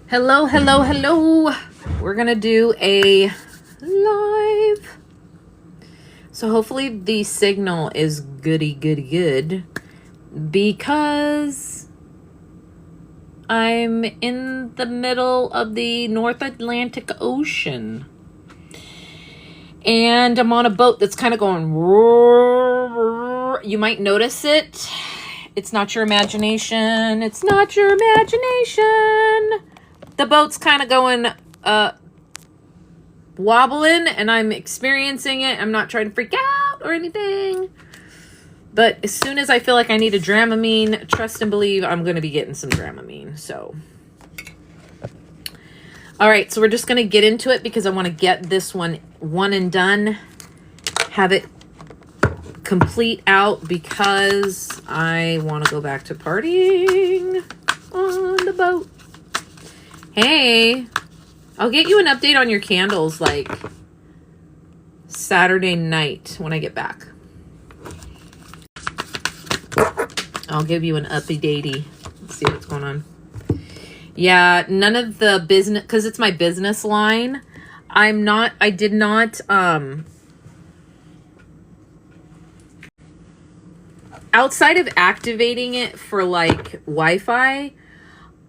Hello, hello, hello. We're going to do a live. So hopefully the signal is good because I'm in the middle of the North Atlantic Ocean. And I'm on a boat that's kind of going. You might notice it. It's not your imagination. It's not your imagination. The boat's kind of going wobbling, and I'm experiencing it. I'm not trying to freak out or anything. But as soon as I feel like I need a Dramamine, trust and believe I'm going to be getting some Dramamine. So, all right. So we're just going to get into it because I want to get this one and done. Have it complete out because I want to go back to partying on the boat. Hey, I'll get you an update on your candles like Saturday night when I get back. I'll give you an uppy-datey. Let's see what's going on. Yeah, none of the business, because it's my business line. I did not, outside of activating it for like Wi-Fi,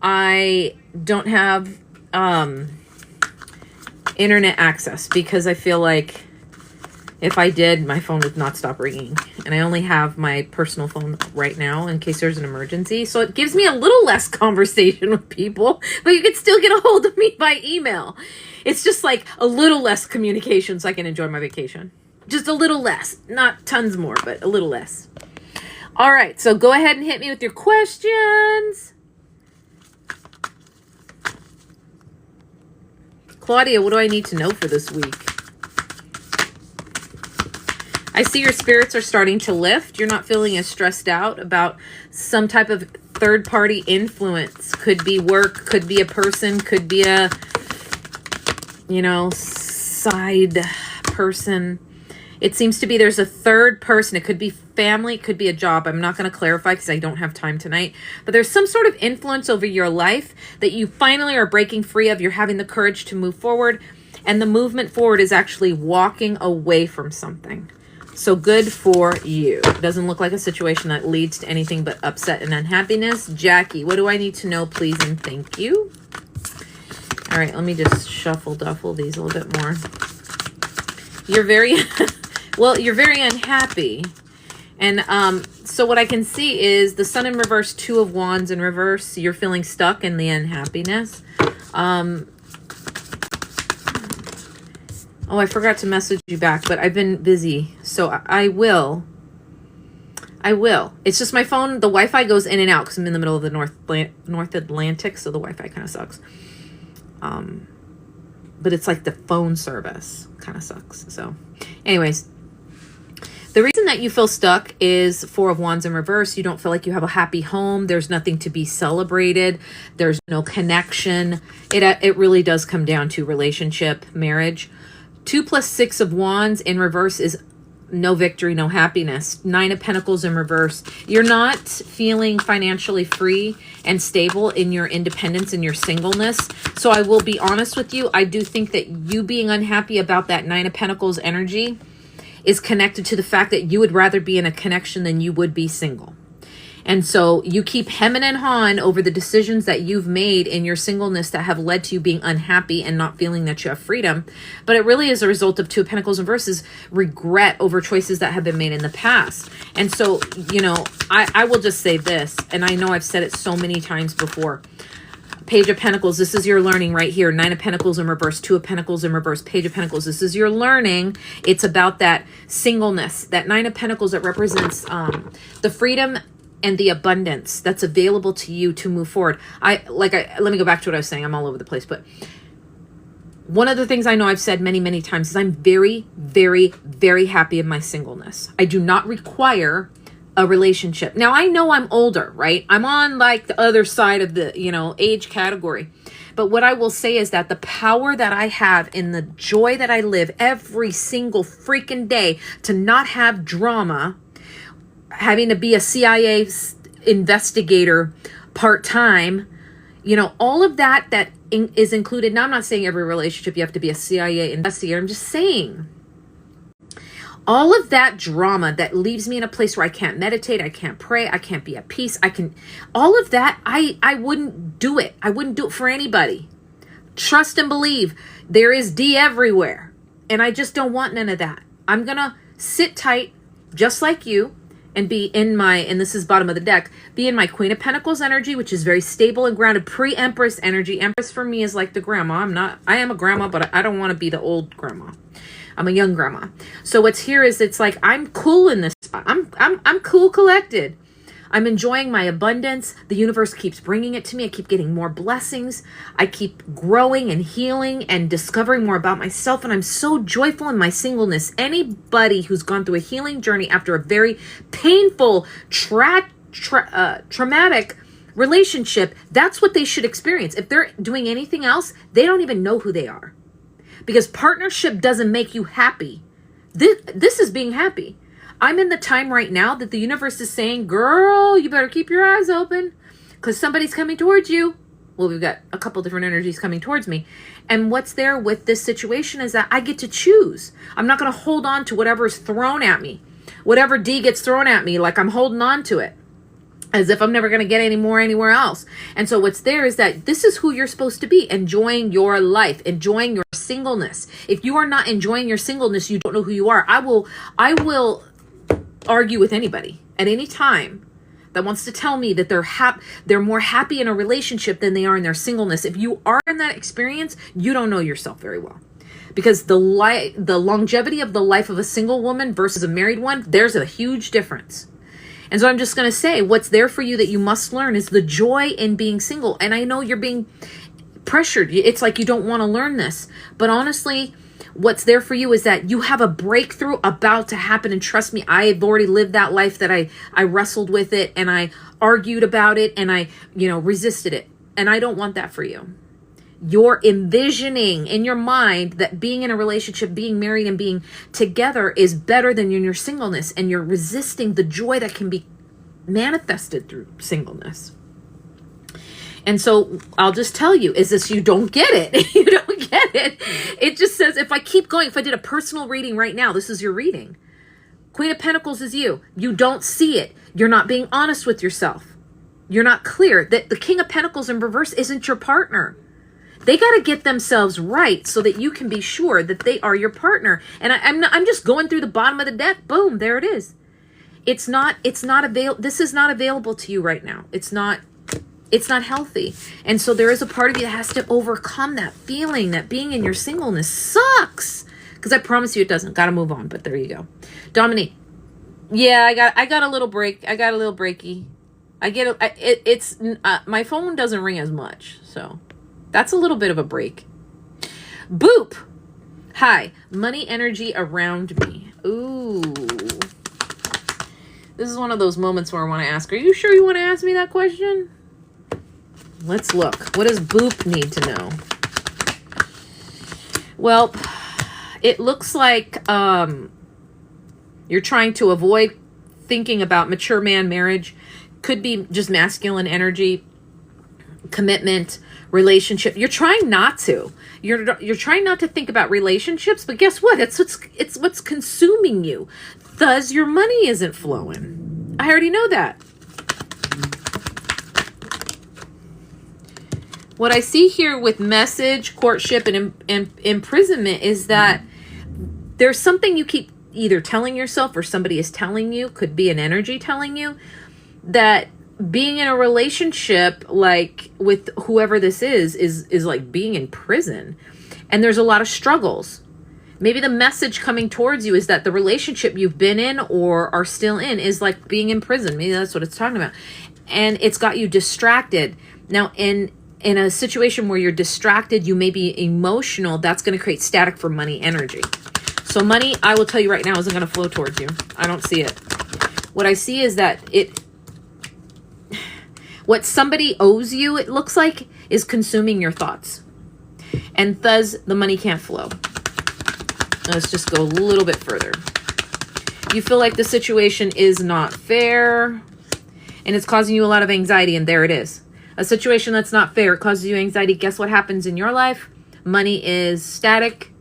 I don't have internet access because I feel like if I did, my phone would not stop ringing. And I only have my personal phone right now in case there's an emergency. So it gives me a little less conversation with people, but you can still get a hold of me by email. It's just like a little less communication so I can enjoy my vacation. Just a little less. Not tons more, but a little less. All right, so go ahead and hit me with your questions. Claudia, what do I need to know for this week? I see your spirits are starting to lift. You're not feeling as stressed out about some type of third-party influence. Could be work, could be a person, could be a, side person. It seems to be there's a third person. It could be family, it could be a job. I'm not going to clarify because I don't have time tonight. But there's some sort of influence over your life that you finally are breaking free of. You're having the courage to move forward. And the movement forward is actually walking away from something. So good for you. It doesn't look like a situation that leads to anything but upset and unhappiness. Jackie, what do I need to know, please and thank you? All right, let me just duffle these a little bit more. You're very, well, you're very unhappy. And so what I can see is the Sun in reverse, Two of Wands in reverse. You're feeling stuck in the unhappiness. Oh, I forgot to message you back, but I've been busy. So I will. It's just my phone, the Wi-Fi goes in and out because I'm in the middle of the North Atlantic, so the Wi-Fi kind of sucks. But it's like the phone service kind of sucks. So anyways, the reason that you feel stuck is Four of Wands in reverse. You don't feel like you have a happy home. There's nothing to be celebrated. There's no connection. It really does come down to relationship, marriage. 2 + 6 of Wands in reverse is no victory, no happiness. 9 of Pentacles in reverse. You're not feeling financially free and stable in your independence and your singleness. So I will be honest with you. I do think that you being unhappy about that 9 of Pentacles energy is connected to the fact that you would rather be in a connection than you would be single. And so you keep hemming and hawing over the decisions that you've made in your singleness that have led to you being unhappy and not feeling that you have freedom. But it really is a result of 2 of Pentacles in reverse, regret over choices that have been made in the past. And so, I will just say this, and I know I've said it so many times before. Page of Pentacles, this is your learning right here. 9 of Pentacles in reverse, 2 of Pentacles in reverse, Page of Pentacles. This is your learning. It's about that singleness. That 9 of Pentacles that represents the freedom and the abundance that's available to you to move forward. Let me go back to what I was saying. I'm all over the place. But one of the things I know I've said many, many times is I'm very, very, very happy in my singleness. I do not require a relationship. Now, I know I'm older, right? I'm on like the other side of the, age category. But what I will say is that the power that I have in the joy that I live every single freaking day to not have drama having to be a CIA investigator part-time, you know, all of that is included. Now, I'm not saying every relationship you have to be a CIA investigator. I'm just saying all of that drama that leaves me in a place where I can't meditate, I can't pray, I can't be at peace, all of that, I wouldn't do it. I wouldn't do it for anybody. Trust and believe. There is D everywhere. And I just don't want none of that. I'm going to sit tight, just like you, and be in my, and this is bottom of the deck, be in my Queen of Pentacles energy, which is very stable and grounded, pre-Empress energy. Empress for me is like the grandma. I am a grandma, but I don't want to be the old grandma. I'm a young grandma. So what's here is, it's like, I'm cool in this spot. I'm cool, collected. I'm enjoying my abundance. The universe keeps bringing it to me. I keep getting more blessings. I keep growing and healing and discovering more about myself. And I'm so joyful in my singleness. Anybody who's gone through a healing journey after a very painful, traumatic relationship, that's what they should experience. If they're doing anything else, they don't even know who they are. Because partnership doesn't make you happy. This is being happy. I'm in the time right now that the universe is saying, girl, you better keep your eyes open because somebody's coming towards you. Well, we've got a couple different energies coming towards me. And what's there with this situation is that I get to choose. I'm not going to hold on to whatever's thrown at me. Whatever D gets thrown at me, like I'm holding on to it as if I'm never going to get any more anywhere else. And so what's there is that this is who you're supposed to be, enjoying your life, enjoying your singleness. If you are not enjoying your singleness, you don't know who you are. I will argue with anybody at any time that wants to tell me that they're more happy in a relationship than they are in their singleness. If you are in that experience, you don't know yourself very well. Because the longevity of the life of a single woman versus a married one, there's a huge difference. And so I'm just going to say, what's there for you that you must learn is the joy in being single. And I know you're being pressured. It's like you don't want to learn this. But honestly, what's there for you is that you have a breakthrough about to happen. And trust me, I've already lived that life that I wrestled with it and I argued about it and I, resisted it. And I don't want that for you. You're envisioning in your mind that being in a relationship, being married and being together is better than in your singleness. And you're resisting the joy that can be manifested through singleness. And so I'll just tell you, is this, you don't get it. You don't get it. It just says, if I keep going, if I did a personal reading right now, this is your reading. Queen of Pentacles is you. You don't see it. You're not being honest with yourself. You're not clear that the King of Pentacles in reverse isn't your partner. They got to get themselves right so that you can be sure that they are your partner. And I'm just going through the bottom of the deck. Boom, there it is. It's not available. This is not available to you right now. It's not healthy. And so there is a part of you that has to overcome that feeling that being in your singleness sucks. Because I promise you it doesn't. Got to move on. But there you go. Dominique. Yeah, I got a little break. I got a little breaky. My phone doesn't ring as much. So that's a little bit of a break. Boop. Hi. Money energy around me. Ooh. This is one of those moments where I want to ask, are you sure you want to ask me that question? Let's look. What does Boop need to know? Well, it looks like you're trying to avoid thinking about mature man marriage. Could be just masculine energy, commitment, relationship. You're trying not to. You're trying not to think about relationships, but guess what? It's what's consuming you. Thus, your money isn't flowing. I already know that. What I see here with message, courtship, and imprisonment is that there's something you keep either telling yourself or somebody is telling you, could be an energy telling you, that being in a relationship, like with whoever this is like being in prison. And there's a lot of struggles. Maybe the message coming towards you is that the relationship you've been in or are still in is like being in prison. Maybe that's what it's talking about. And it's got you distracted. Now, in a situation where you're distracted, you may be emotional, that's going to create static for money energy. So money, I will tell you right now, isn't going to flow towards you. I don't see it. What I see is that what somebody owes you, it looks like, is consuming your thoughts. And thus, the money can't flow. Let's just go a little bit further. You feel like the situation is not fair and it's causing you a lot of anxiety, and there it is. A situation that's not fair causes you anxiety. Guess what happens in your life? Money is static.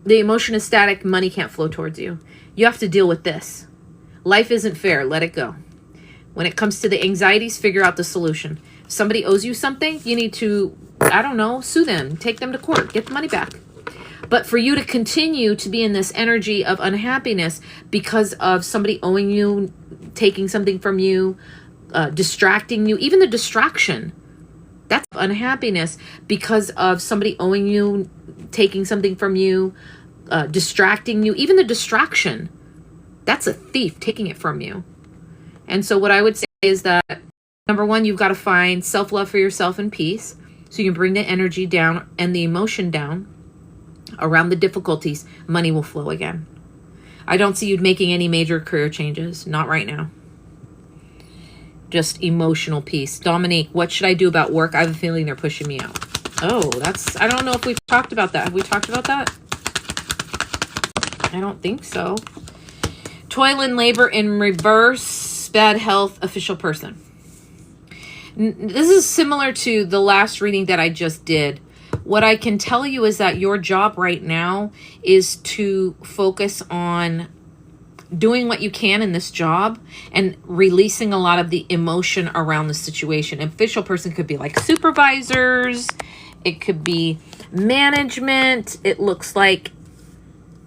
The emotion is static. Money can't flow towards you. You have to deal with this. Life isn't fair. Let it go. When it comes to the anxieties, figure out the solution. If somebody owes you something, you need to, I don't know, sue them, take them to court, get the money back. But for you to continue to be in this energy of unhappiness because of somebody owing you, taking something from you, distracting you, even the distraction, that's unhappiness because of somebody owing you, taking something from you, distracting you, even the distraction, that's a thief taking it from you. And so what I would say is that, number one, you've got to find self-love for yourself and peace so you can bring the energy down and the emotion down around the difficulties. Money will flow again. I don't see you making any major career changes. Not right now. Just emotional peace. Dominique, what should I do about work? I have a feeling they're pushing me out. Oh, I don't know if we've talked about that. Have we talked about that? I don't think so. Toil and labor in reverse. Bad health, official person. This is similar to the last reading that I just did. What I can tell you is that your job right now is to focus on doing what you can in this job and releasing a lot of the emotion around the situation. Official person could be like supervisors. It could be management. It looks like,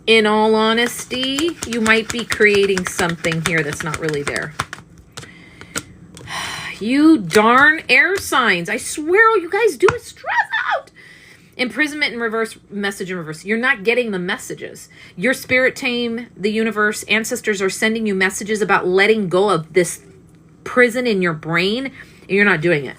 in all honesty, you might be creating something here that's not really there. You darn air signs. I swear all you guys do is stress out. Imprisonment in reverse, message in reverse. You're not getting the messages. Your spirit team, the universe, ancestors are sending you messages about letting go of this prison in your brain, and you're not doing it.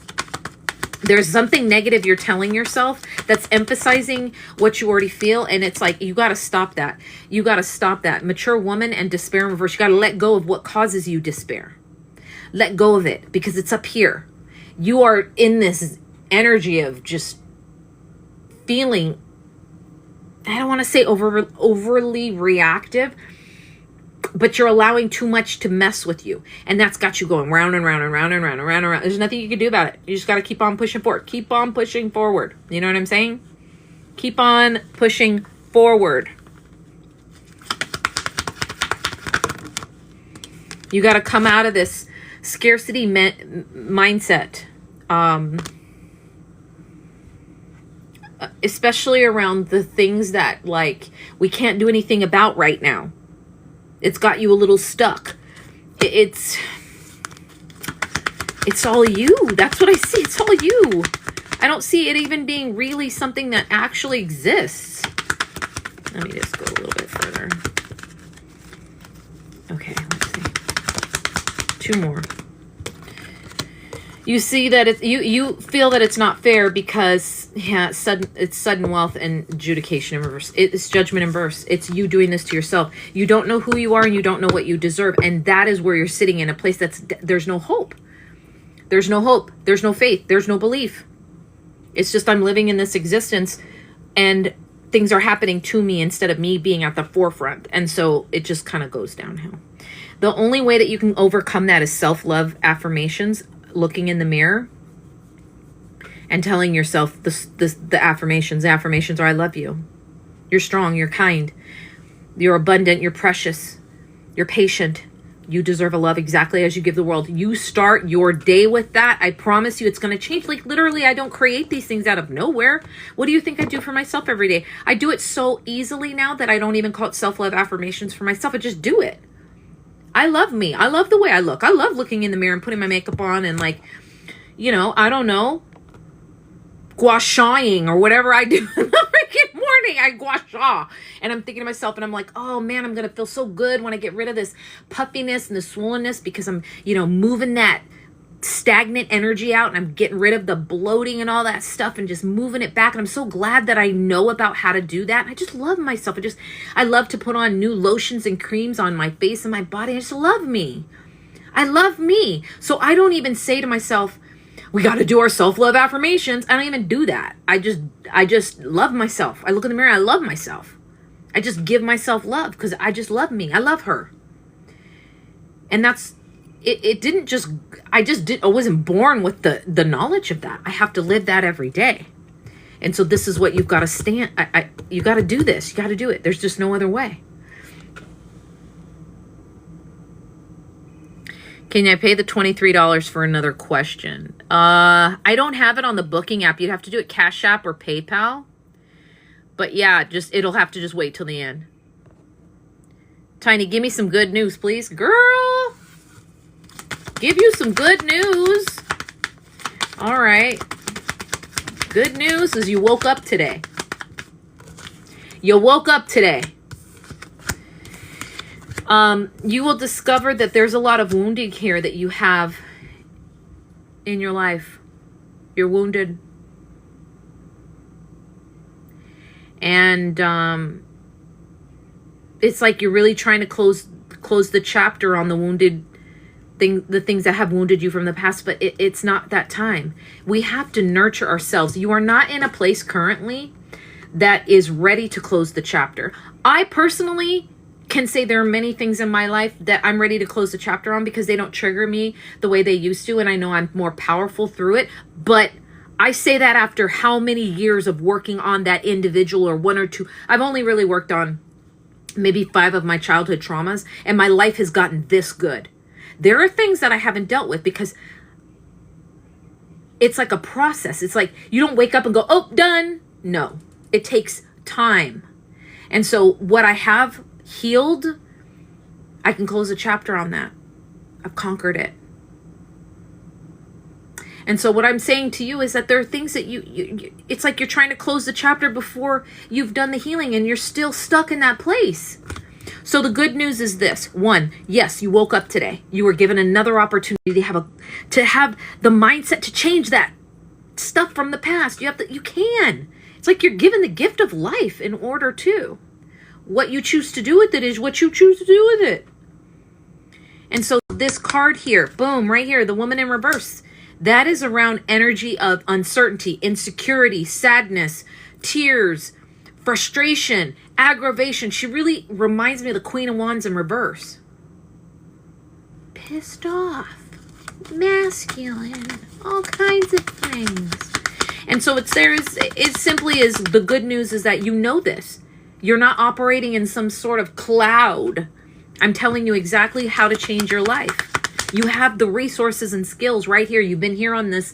There's something negative you're telling yourself that's emphasizing what you already feel, and it's like, you got to stop that. You got to stop that. Mature woman and despair in reverse. You got to let go of what causes you despair. Let go of it because it's up here. You are in this energy of just feeling, I don't want to say overly reactive, but you're allowing too much to mess with you. And that's got you going round and round and round and round and round and round. There's nothing you can do about it. You just got to keep on pushing forward. Keep on pushing forward. You know what I'm saying? Keep on pushing forward. You got to come out of this scarcity mindset. Especially around the things that, like, we can't do anything about right now. It's got you a little stuck. It's all you. That's what I see. It's all you. I don't see it even being really something that actually exists. Let me just go a little bit further. Okay, let's see. 2 more. You see that it's you feel that it's not fair because it's sudden wealth and adjudication in reverse. It's judgment in reverse. It's you doing this to yourself. You don't know who you are and you don't know what you deserve, and that is where you're sitting in a place there's no hope. There's no hope. There's no faith. There's no belief. It's just I'm living in this existence and things are happening to me instead of me being at the forefront. And so it just kind of goes downhill. The only way that you can overcome that is self-love affirmations. Looking in the mirror and telling yourself the affirmations. The affirmations are, I love you. You're strong. You're kind. You're abundant. You're precious. You're patient. You deserve a love exactly as you give the world. You start your day with that. I promise you it's going to change. Like, literally, I don't create these things out of nowhere. What do you think I do for myself every day? I do it so easily now that I don't even call it self-love affirmations for myself. I just do it. I love me. I love the way I look. I love looking in the mirror and putting my makeup on and, like, you know, I don't know, gua shaing or whatever I do in the freaking morning. I gua sha. And I'm thinking to myself and I'm like, oh man, I'm going to feel so good when I get rid of this puffiness and the swollenness because I'm, you know, moving that stagnant energy out and I'm getting rid of the bloating and all that stuff and just moving it back. And I'm so glad that I know about how to do that. I just love myself. I love to put on new lotions and creams on my face and my body. I just love me. I love me. So I don't even say to myself, we got to do our self-love affirmations. I don't even do that. I just love myself. I look in the mirror. I love myself. I just give myself love because I just love me. I love her. And that's, it didn't just, I wasn't born with the knowledge of that. I have to live that every day. And so this is what you've got to you got to do this. You got to do it. There's just no other way. Can I pay the $23 for another question? I don't have it on the booking app. You'd have to do it Cash App or PayPal. But yeah, it'll have to just wait till the end. Tiny, give me some good news, please. Girl, give you some good news. All right. Good news is you woke up today. You woke up today. You will discover that there's a lot of wounding here that you have in your life. You're wounded. And it's like you're really trying to close the chapter on the wounded thing, the things that have wounded you from the past, but it's not that time. We have to nurture ourselves. You are not in a place currently that is ready to close the chapter. I personally can say there are many things in my life that I'm ready to close the chapter on because they don't trigger me the way they used to, and I know I'm more powerful through it. But I say that after how many years of working on that individual, or one or two. I've only really worked on maybe 5 of my childhood traumas, and my life has gotten this good. There are things that I haven't dealt with because it's like a process. It's like you don't wake up and go, oh, done. No, it takes time. And so what I have healed, I can close a chapter on that. I've conquered it. And so what I'm saying to you is that there are things that you it's like you're trying to close the chapter before you've done the healing, and you're still stuck in that place. So the good news is this. 1, yes, you woke up today. You were given another opportunity to have the mindset to change that stuff from the past. You can. It's like you're given the gift of life in order to. What you choose to do with it is what you choose to do with it. And so this card here, boom, right here, the woman in reverse, that is around energy of uncertainty, insecurity, sadness, tears, frustration, aggravation. She really reminds me of the Queen of Wands in reverse. Pissed off, masculine, all kinds of things. And so it simply is, the good news is that you know this. You're not operating in some sort of cloud. I'm telling you exactly how to change your life. You have the resources and skills right here. You've been here in this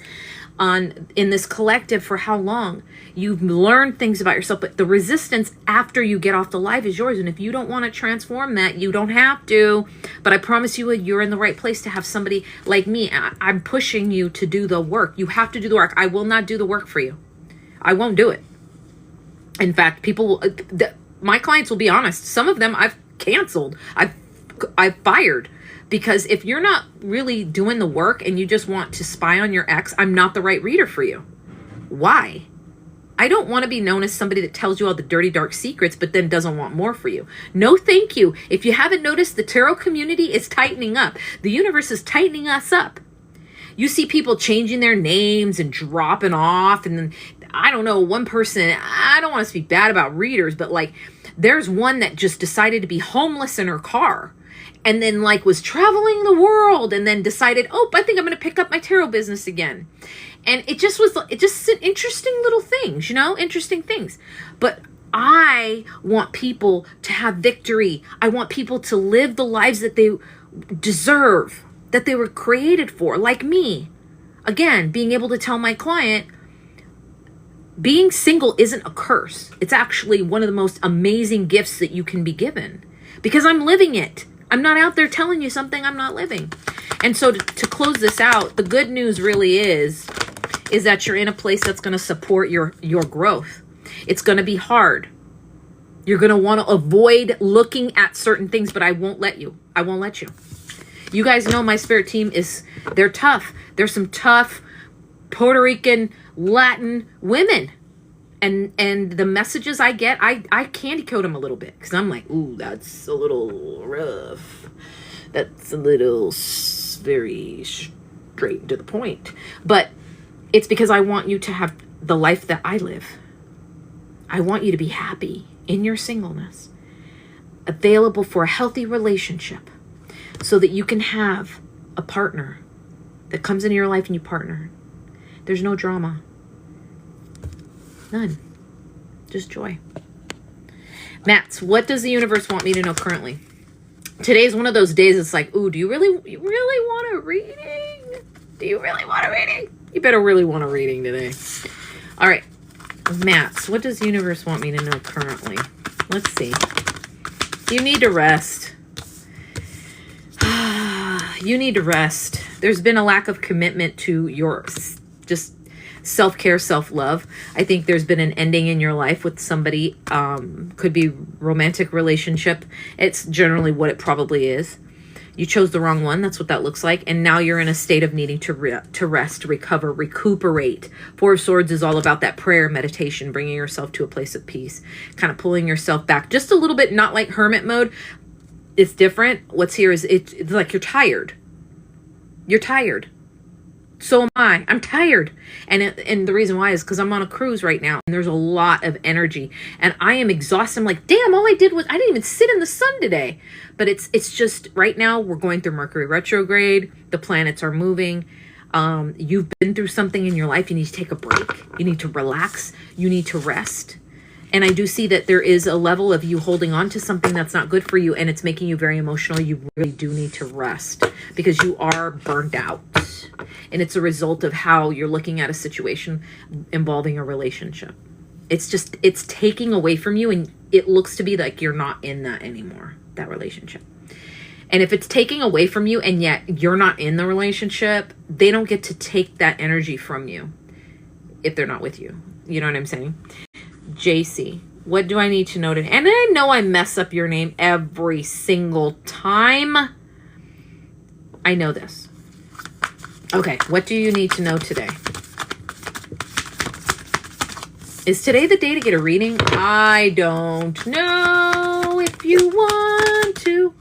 collective for how long? You've learned things about yourself, but the resistance after you get off the live is yours. And if you don't want to transform that, you don't have to. But I promise you, you're in the right place to have somebody like me. I'm pushing you to do the work. You have to do the work. I will not do the work for you. I won't do it. In fact, my clients will be honest. Some of them I've canceled. I've fired. Because if you're not really doing the work and you just want to spy on your ex, I'm not the right reader for you. Why? I don't want to be known as somebody that tells you all the dirty, dark secrets, but then doesn't want more for you. No, thank you. If you haven't noticed, the tarot community is tightening up. The universe is tightening us up. You see people changing their names and dropping off. And then, I don't know, one person, I don't want to speak bad about readers, but like there's one that just decided to be homeless in her car. And then was traveling the world and then decided, oh, I think I'm going to pick up my tarot business again. And it just interesting little things, interesting things. But I want people to have victory. I want people to live the lives that they deserve, that they were created for, like me. Again, being able to tell my client, being single isn't a curse. It's actually one of the most amazing gifts that you can be given because I'm living it. I'm not out there telling you something I'm not living. And so to close this out, the good news really is that you're in a place that's going to support your growth. It's going to be hard. You're going to want to avoid looking at certain things, but I won't let you. I won't let you. You guys know my spirit team they're tough. There's some tough Puerto Rican, Latin women. And the messages I get, I candy coat them a little bit because I'm like, ooh, that's a little rough. That's a little very straight to the point. But it's because I want you to have the life that I live. I want you to be happy. in your singleness, available for a healthy relationship so that you can have a partner that comes into your life and you partner. There's no drama. None. Just joy. Mats, what does the universe want me to know currently? Today's one of those days it's like, ooh, do you really want a reading? Do you really want a reading? You better really want a reading today. All right. Mats, what does the universe want me to know currently? Let's see. You need to rest. You need to rest. There's been a lack of commitment to your just self-care, self-love. I think there's been an ending in your life with somebody. Could be romantic relationship. It's generally what it probably is. You chose the wrong one. That's what that looks like. And now you're in a state of needing to rest, recover, recuperate. Four of Swords is all about that prayer, meditation, bringing yourself to a place of peace, kind of pulling yourself back just a little bit, not like hermit mode. It's different. What's here is it's like you're tired. You're tired. So am I. I'm tired. And the reason why is because I'm on a cruise right now and there's a lot of energy and I am exhausted. I'm like, damn, all I did was I didn't even sit in the sun today. But it's just right now we're going through Mercury retrograde. The planets are moving. You've been through something in your life. You need to take a break. You need to relax. You need to rest. And I do see that there is a level of you holding on to something that's not good for you and it's making you very emotional. You really do need to rest because you are burnt out. And it's a result of how you're looking at a situation involving a relationship. It's taking away from you and it looks to be like you're not in that anymore, that relationship. And if it's taking away from you and yet you're not in the relationship, they don't get to take that energy from you if they're not with you. You know what I'm saying? JC, what do I need to know today? And I know I mess up your name every single time. I know this. Okay, what do you need to know today? Is today the day to get a reading? I don't know if you want to.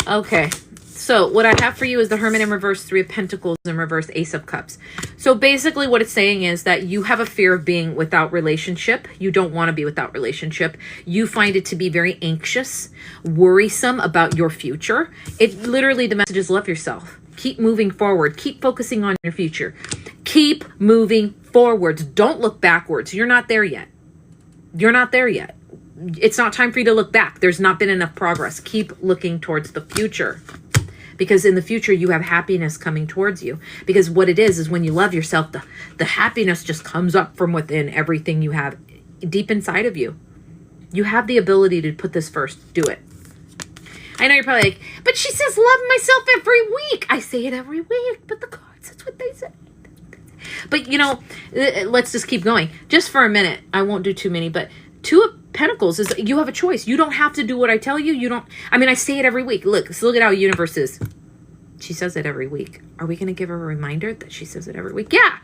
Okay, so what I have for you is the Hermit in reverse, Three of Pentacles in reverse, Ace of Cups. So basically what it's saying is that you have a fear of being without relationship. You don't want to be without relationship. You find it to be very anxious, worrisome about your future. It literally, the message is love yourself. Keep moving forward. Keep focusing on your future. Keep moving forwards. Don't look backwards. You're not there yet. You're not there yet. It's not time for you to look back. There's not been enough progress. Keep looking towards the future. Because in the future, you have happiness coming towards you. Because what it is when you love yourself, the happiness just comes up from within everything you have deep inside of you. You have the ability to put this first. Do it. I know you're probably like, but she says love myself every week. I say it every week, but the cards, that's what they say. But, you know, let's just keep going. Just for a minute. I won't do too many, but Two of Pentacles is you have a choice. You don't have to do what I tell you. You don't, I mean, I say it every week. Look at how universe is. She says it every week. Are we going to give her a reminder that she says it every week? Yeah.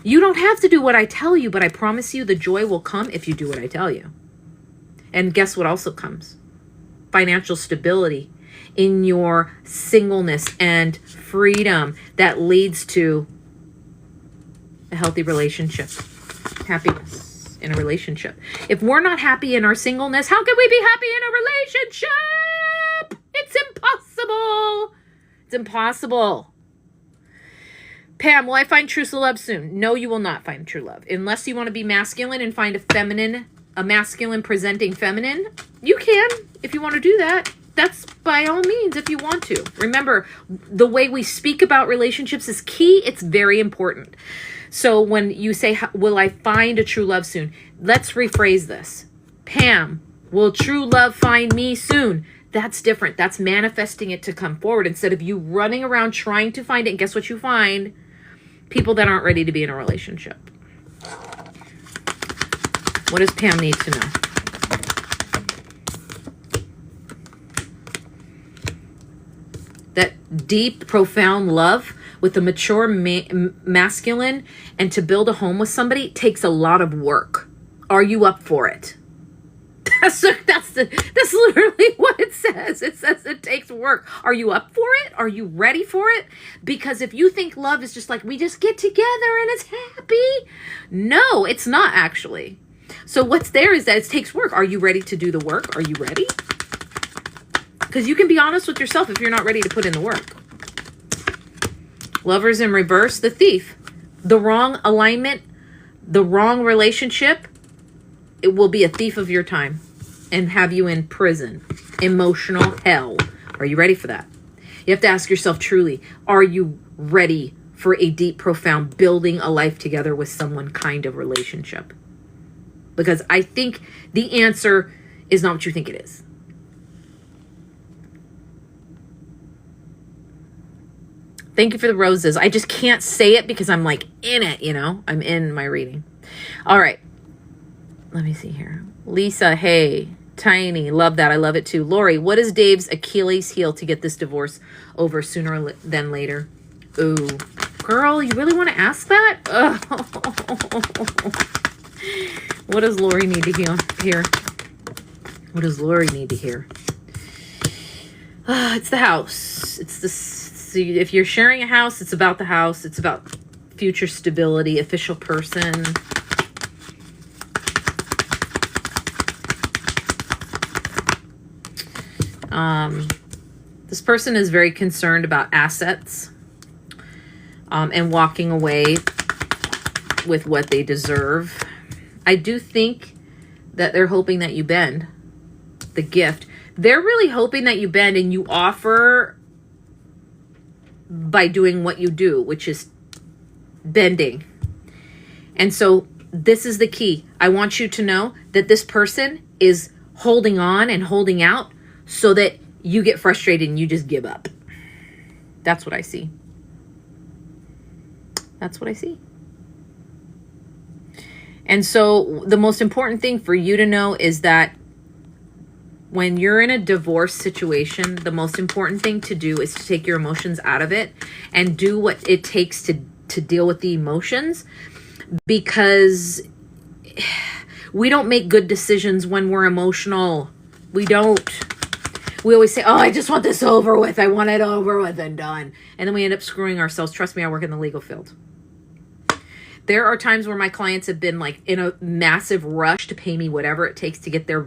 You don't have to do what I tell you, but I promise you the joy will come if you do what I tell you. And guess what also comes? Financial stability in your singleness and freedom that leads to a healthy relationship. Happiness in a relationship. If we're not happy in our singleness, how can we be happy in a relationship? It's impossible. It's impossible. Pam, will I find true love soon? No, you will not find true love. Unless you want to be masculine and find a masculine presenting feminine, you can if you want to do that. That's by all means if you want to. Remember, the way we speak about relationships is key. It's very important. So when you say, will I find a true love soon? Let's rephrase this. Pam, will true love find me soon? That's different. That's manifesting it to come forward instead of you running around trying to find it. And guess what you find? People that aren't ready to be in a relationship. What does Pam need to know? That deep, profound love with a mature masculine and to build a home with somebody takes a lot of work. Are you up for it? That's literally what it says. It says it takes work. Are you up for it? Are you ready for it? Because if you think love is just like, we just get together and it's happy. No, it's not actually. So what's there is that it takes work. Are you ready to do the work? Are you ready? Because you can be honest with yourself if you're not ready to put in the work. Lovers in reverse, the Thief. The wrong alignment, the wrong relationship, it will be a thief of your time and have you in prison. Emotional hell. Are you ready for that? You have to ask yourself truly, are you ready for a deep, profound, building a life together with someone kind of relationship? Because I think the answer is not what you think it is. Thank you for the roses. I just can't say it because I'm like in it, you know? I'm in my reading. All right. Let me see here. Lisa, hey. Tiny, love that. I love it too. Lori, what is Dave's Achilles heel to get this divorce over sooner than later? Ooh. Girl, you really want to ask that? Oh. What does Lori need to hear? What does Lori need to hear? It's the house. It's the... So if you're sharing a house, it's about the house. It's about future stability, official person. This person is very concerned about assets and walking away with what they deserve. I do think that they're hoping that you bend the gift. They're really hoping that you bend and you offer by doing what you do, which is bending. And so this is the key. I want you to know that this person is holding on and holding out so that you get frustrated and you just give up. That's what I see. That's what I see. And so the most important thing for you to know is that when you're in a divorce situation, the most important thing to do is to take your emotions out of it and do what it takes to deal with the emotions, because we don't make good decisions when we're emotional. We don't. We always say, oh, I just want this over with. I want it over with and done. And then we end up screwing ourselves. Trust me, I work in the legal field. There are times where my clients have been like in a massive rush to pay me whatever it takes to get their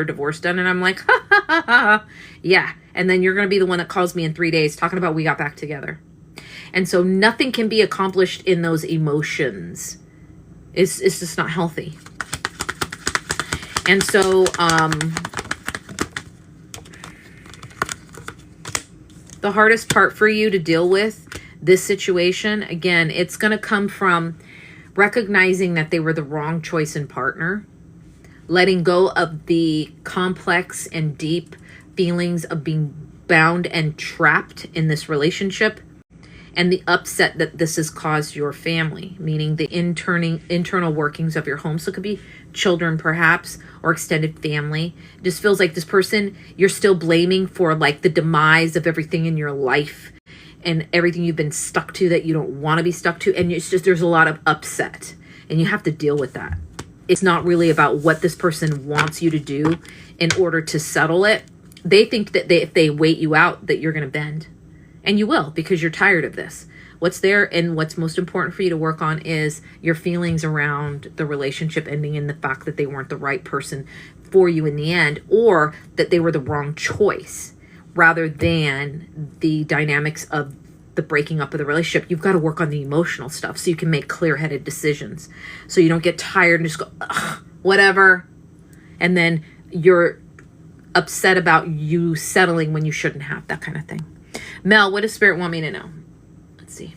divorce done. And I'm like, ha, ha, ha, ha. Yeah. And then you're going to be the one that calls me in 3 days talking about we got back together. And so nothing can be accomplished in those emotions. It's just not healthy. And so, the hardest part for you to deal with this situation, again, it's going to come from recognizing that they were the wrong choice in partner, letting go of the complex and deep feelings of being bound and trapped in this relationship, and the upset that this has caused your family, meaning the internal workings of your home. So it could be children perhaps, or extended family. It just feels like this person you're still blaming for like the demise of everything in your life and everything you've been stuck to that you don't want to be stuck to. And it's just, there's a lot of upset and you have to deal with that. It's not really about what this person wants you to do in order to settle it. They think that if they wait you out, that you're going to bend. And you will, because you're tired of this. What's there and what's most important for you to work on is your feelings around the relationship ending and the fact that they weren't the right person for you in the end, or that they were the wrong choice, rather than the dynamics of the breaking up of the relationship. You've got to work on the emotional stuff so you can make clear-headed decisions. So you don't get tired and just go, ugh, whatever. And then you're upset about you settling when you shouldn't have, that kind of thing. Mel, what does Spirit want me to know? Let's see.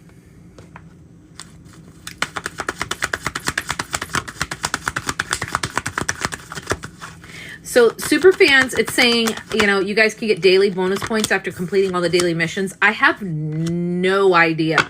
So super fans, it's saying, you know, you guys can get daily bonus points after completing all the daily missions. I have no idea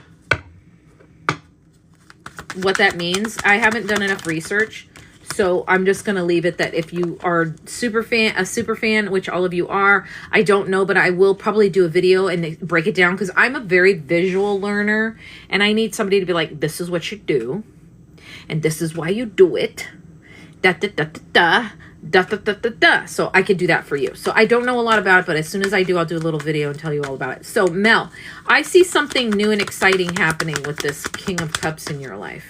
what that means. I haven't done enough research. So I'm just going to leave it that if you are a super fan, which all of you are, I don't know, but I will probably do a video and break it down, because I'm a very visual learner and I need somebody to be like, this is what you do and this is why you do it. Da, da, da, da, da. Da, da, da, da, da. So I could do that for you. So I don't know a lot about it, but as soon as I do, I'll do a little video and tell you all about it. So Mel, I see something new and exciting happening with this King of Cups in your life.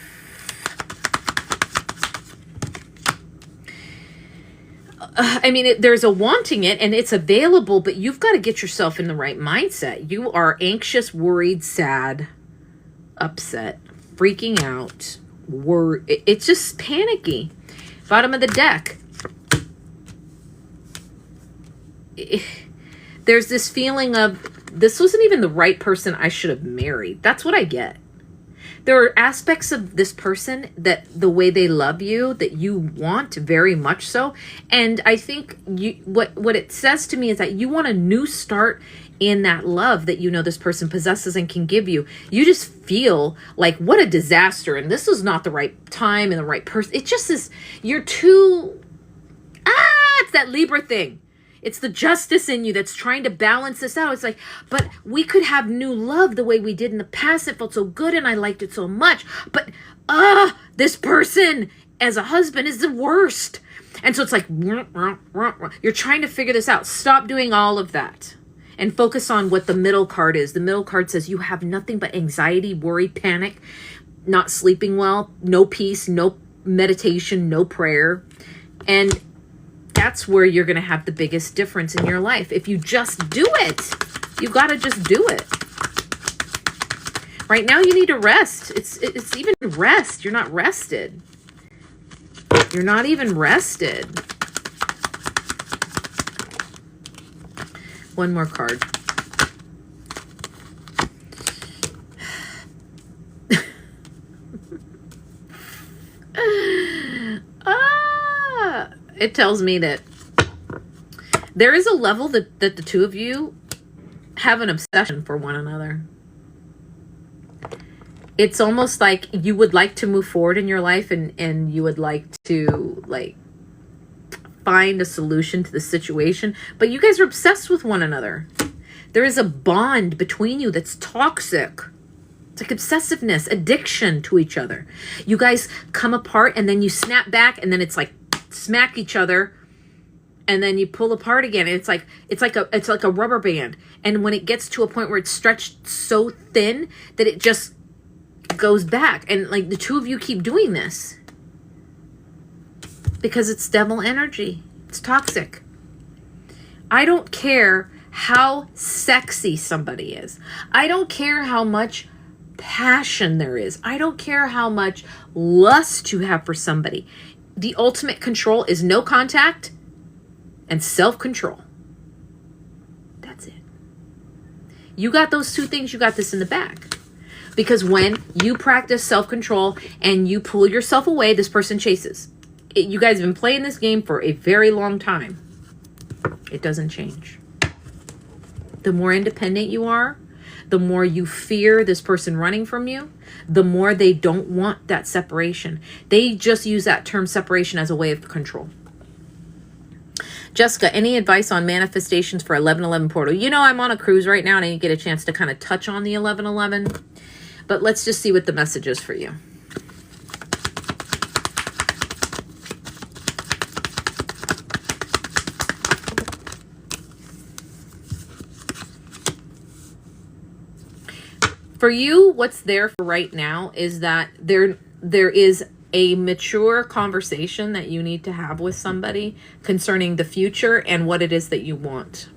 I mean, there's a wanting it and it's available, but you've got to get yourself in the right mindset. You are anxious, worried, sad, upset, freaking out, it's just panicky. Bottom of the deck. There's this feeling of, this wasn't even the right person I should have married. That's what I get. There are aspects of this person that the way they love you, that you want very much so. And I think what it says to me is that you want a new start in that love that you know this person possesses and can give you. You just feel like, what a disaster. And this is not the right time and the right person. It just is, you're too, it's that Libra thing. It's the justice in you that's trying to balance this out. It's like, but we could have new love the way we did in the past. It felt so good and I liked it so much. But, this person as a husband is the worst. And so it's like, you're trying to figure this out. Stop doing all of that and focus on what the middle card is. The middle card says you have nothing but anxiety, worry, panic, not sleeping well, no peace, no meditation, no prayer. And that's where you're going to have the biggest difference in your life. If you just do it, you got to just do it. Right now you need to rest. It's even rest. You're not rested. You're not even rested. One more card. It tells me that there is a level that the two of you have an obsession for one another. It's almost like you would like to move forward in your life and you would like to find a solution to the situation, but you guys are obsessed with one another. There is a bond between you that's toxic. It's like obsessiveness, addiction to each other. You guys come apart and then you snap back and then it's like smack each other and then you pull apart again. And it's like a rubber band. And when it gets to a point where it's stretched so thin that it just goes back, and like the two of you keep doing this because it's devil energy. It's toxic. I don't care how sexy somebody is. I don't care how much passion there is. I don't care how much lust you have for somebody. The ultimate control is no contact and self-control. That's it. You got those two things, you got this in the bag. Because when you practice self-control and you pull yourself away, this person chases. You guys have been playing this game for a very long time. It doesn't change. The more independent you are, the more you fear this person running from you, the more they don't want that separation. They just use that term separation as a way of control. Jessica, any advice on manifestations for 1111 portal? You know, I'm on a cruise right now and I didn't get a chance to kind of touch on the 1111, but let's just see what the message is for you. For you, what's there for right now is that there is a mature conversation that you need to have with somebody concerning the future and what it is that you want.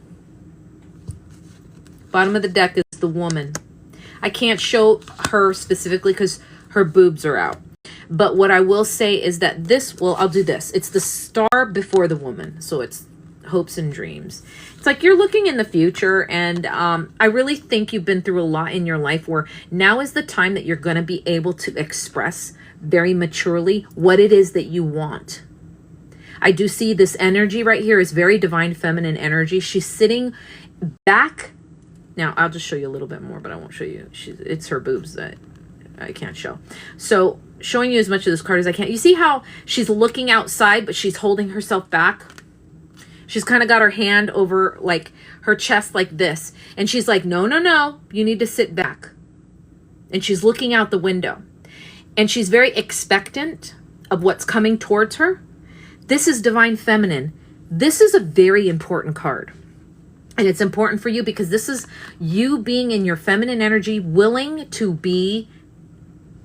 Bottom of the deck is the woman. I can't show her specifically because her boobs are out. But what I will say is that I'll do this. It's the star before the woman. So it's hopes and dreams. It's like you're looking in the future, and I really think you've been through a lot in your life where now is the time that you're going to be able to express very maturely what it is that you want. I do see this energy right here is very divine feminine energy. She's sitting back. Now, I'll just show you a little bit more, but I won't show you. It's her boobs that I can't show. So showing you as much of this card as I can. You see how she's looking outside, but she's holding herself back? She's kind of got her hand over like her chest like this. And she's like, no, no, no, you need to sit back. And she's looking out the window. And she's very expectant of what's coming towards her. This is divine feminine. This is a very important card. And it's important for you because this is you being in your feminine energy, willing to be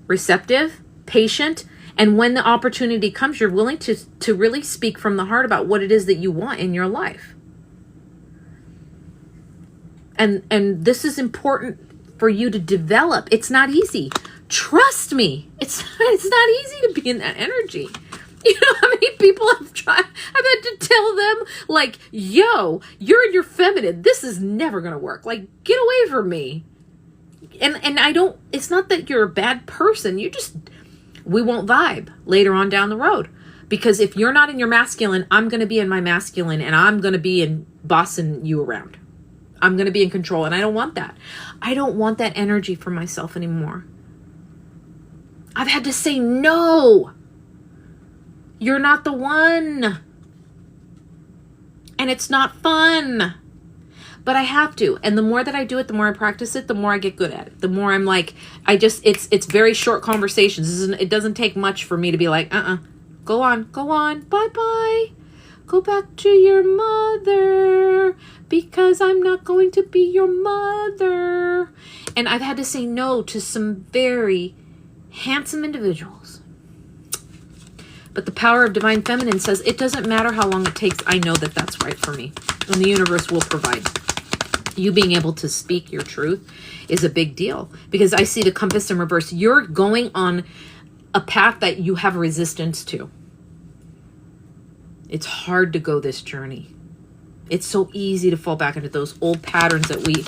receptive, patient, And when the opportunity comes, you're willing to really speak from the heart about what it is that you want in your life. And this is important for you to develop. It's not easy. Trust me. It's not easy to be in that energy. You know how many people I've had to tell them, like, yo, you're in your feminine. This is never going to work. Like, get away from me. And I don't, it's not that you're a bad person. We won't vibe later on down the road. Because if you're not in your masculine, I'm going to be in my masculine, and I'm going to be in bossing you around. I'm going to be in control, and I don't want that. I don't want that energy for myself anymore. I've had to say no. You're not the one. And it's not fun. But I have to. And the more that I do it, the more I practice it, the more I get good at it. The more I'm like, it's very short conversations. It doesn't take much for me to be like, go on, bye-bye. Go back to your mother, because I'm not going to be your mother. And I've had to say no to some very handsome individuals. But the power of Divine Feminine says it doesn't matter how long it takes. I know that that's right for me. And the universe will provide. You being able to speak your truth is a big deal. Because I see the compass in reverse. You're going on a path that you have resistance to. It's hard to go this journey. It's so easy to fall back into those old patterns that we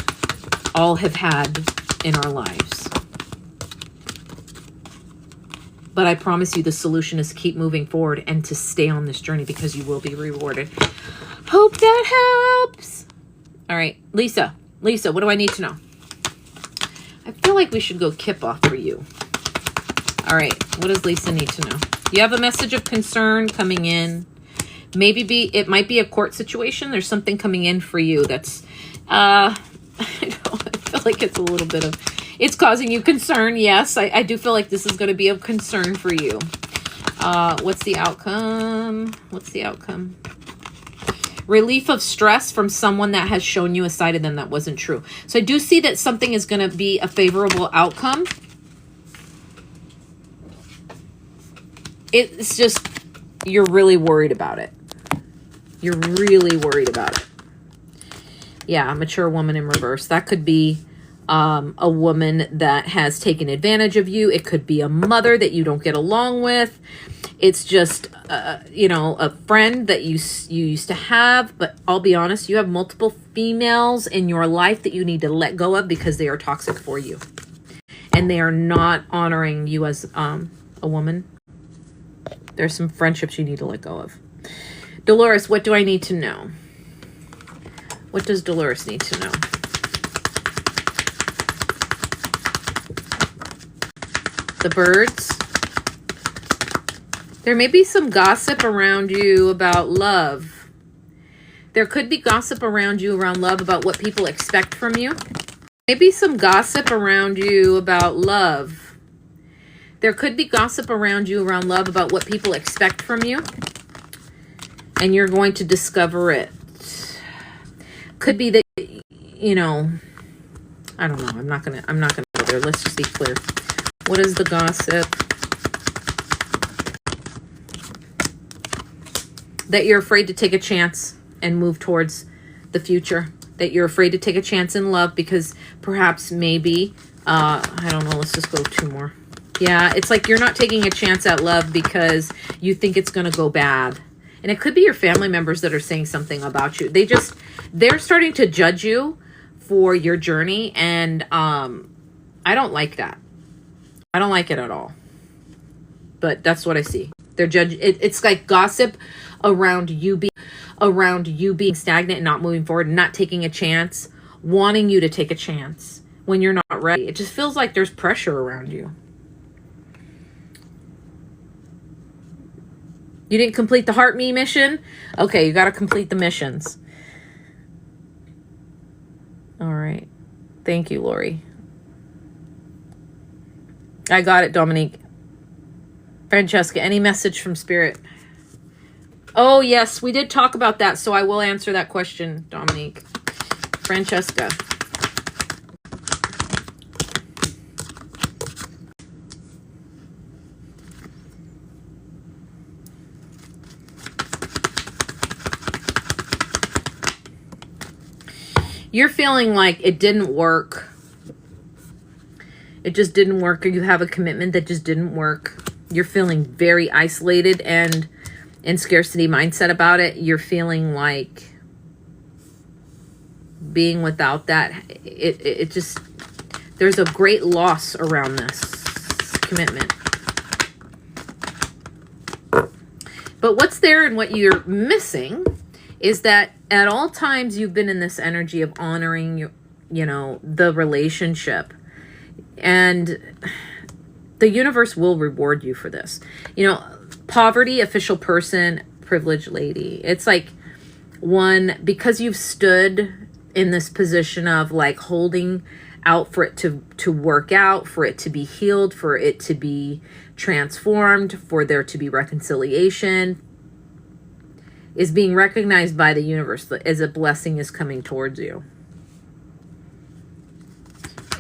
all have had in our lives. But I promise you the solution is keep moving forward and to stay on this journey, because you will be rewarded. Hope that helps. All right, Lisa, what do I need to know? I feel like we should go kip off for you. All right, what does Lisa need to know? You have a message of concern coming in. It might be a court situation. There's something coming in for you that's, I feel like it's a little bit of, it's causing you concern. Yes, I do feel like this is going to be of concern for you. What's the outcome? Relief of stress from someone that has shown you a side of them that wasn't true. So I do see that something is going to be a favorable outcome. It's just, you're really worried about it. You're really worried about it. Yeah, mature woman in reverse. That could be a woman that has taken advantage of you. It could be a mother that you don't get along with. It's just, a friend that you used to have. But I'll be honest, you have multiple females in your life that you need to let go of because they are toxic for you. And they are not honoring you as a woman. There's some friendships you need to let go of. Dolores, what do I need to know? What does Dolores need to know? The birds. There may be some gossip around you about love. There could be gossip around you around love about what people expect from you. Maybe some gossip around you about love. There could be gossip around you around love about what people expect from you. And you're going to discover it. Could be that, I don't know. I'm not gonna go there. Let's just be clear. What is the gossip? That you're afraid to take a chance and move towards the future. That you're afraid to take a chance in love because perhaps maybe, I don't know, let's just go 2 more. Yeah, it's like you're not taking a chance at love because you think it's going to go bad. And it could be your family members that are saying something about you. They're starting to judge you for your journey. And I don't like that. I don't like it at all. But that's what I see. It's like gossip around you being stagnant and not moving forward and not taking a chance, wanting you to take a chance when you're not ready. It just feels like there's pressure around you. You didn't complete the Heart Me mission? Okay, you got to complete the missions. All right. Thank you, Lori. I got it, Dominique. Francesca, any message from Spirit? Oh, yes, we did talk about that, so I will answer that question, Dominique. Francesca. You're feeling like it didn't work. It just didn't work, or you have a commitment that just didn't work. You're feeling very isolated and in scarcity mindset about it. You're feeling like being without that, it just, there's a great loss around this commitment. But what's there and what you're missing is that at all times you've been in this energy of honoring your, the relationship. And the universe will reward you for this. Poverty, official person, privileged lady. It's like because you've stood in this position of like holding out for it to work out, for it to be healed, for it to be transformed, for there to be reconciliation, is being recognized by the universe as a blessing is coming towards you.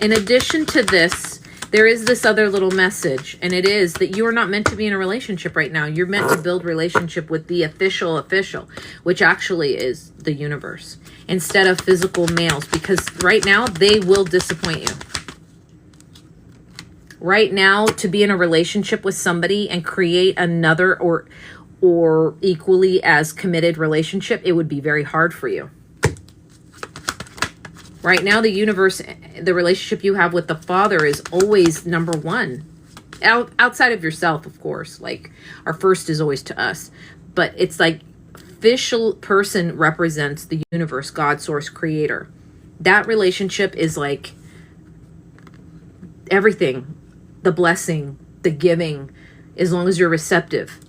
In addition to this, there is this other little message, and it is that you are not meant to be in a relationship right now. You're meant to build relationship with the official, which actually is the universe, instead of physical males, because right now they will disappoint you. Right now, to be in a relationship with somebody and create another or equally as committed relationship, it would be very hard for you. Right now, the universe, the relationship you have with the Father is always number one. Outside of yourself, of course. Like, our first is always to us. But it's like, official person represents the universe, God, source, creator. That relationship is like everything. The blessing, the giving, as long as you're receptive.